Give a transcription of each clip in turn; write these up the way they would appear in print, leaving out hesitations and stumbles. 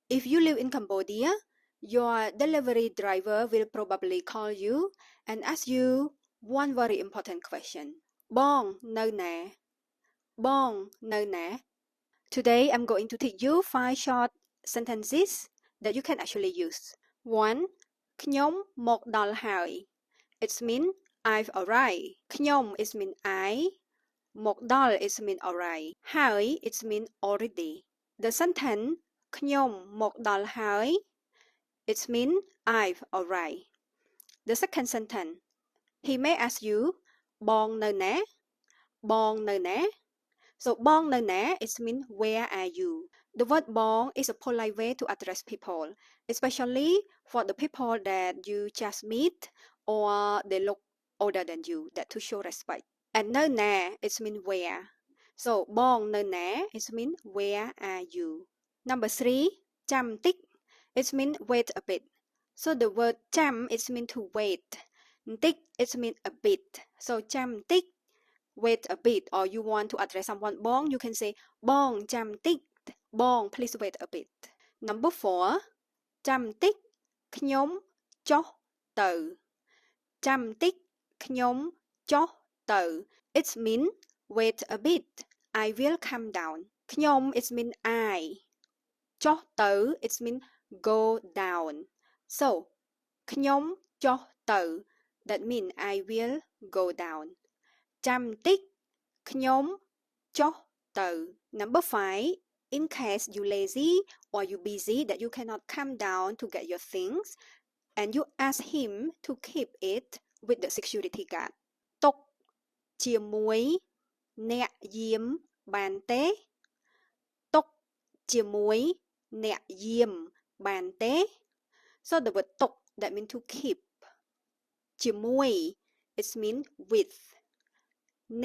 If you live in Cambodia, your delivery driver will probably call you and ask you one very important question. Bongនៅណា? Bongនៅណា? Today I'm going to teach you 5 short sentences that you can actually use. 1. ខ្ញុំមកដល់ហើយ It's mean I've arrived. ខ្ញុំ is mean I. មកដល់ is mean arrive. ហើយ it's mean already. The sentence ខ្ញុំមកដល់ហើយ It's mean I've arrived. The second sentence he may ask you បងនៅណា? បងនៅណា? So បងនៅណា is mean where are you? The word បង is a polite way to address people, especially for the people that you just meet or they look older than you, that to show respect. And នៅណា is mean where. So បងនៅណា is mean where are you? Number 3 ចាំតិច it mean wait a bit. So the word ចាំ is mean to wait. បន្តិច it mean a bit. So ចាំតិច wait a bit, or you want to address someone បង you can say បងចាំតិច បង please wait a bit. Number 4 ចាំតិច ខ្ញុំចុះទៅ ចាំតិច ខ្ញុំចុះទៅ It mean wait a bit, I will come down. ខ្ញុំ it mean I. ចុះទៅ it mean go down. So ខ្ញុំចុះទៅ that mean I will go down. ចាំតិច ខ្ញុំចុះទៅ Number 5 in case you lazy or you busy that you cannot come down to get your things and you ask him to keep it with the security guard. ទុកជាមួយអ្នកយាមបានទេ ទុកជាមួយអ្នកយាមបានទេ So the word ទុក that mean to keep. ជាមួយ it mean with.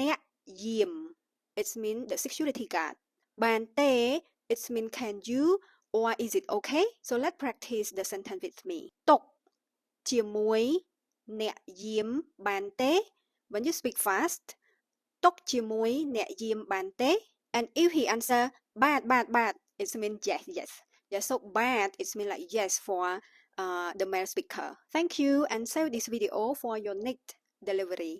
អ្នកយាម it mean the security guard. បានទេ it mean can you or is it okay? So let's practice the sentence with me. ទុកជាមួយអ្នកយាមបានទេ When you speak fast, ទុកជាមួយអ្នកយាមបានទេ And if he answer បាទ it mean yes. So បាទ it mean like yes for the male speaker. Thank you and save this video for your next delivery.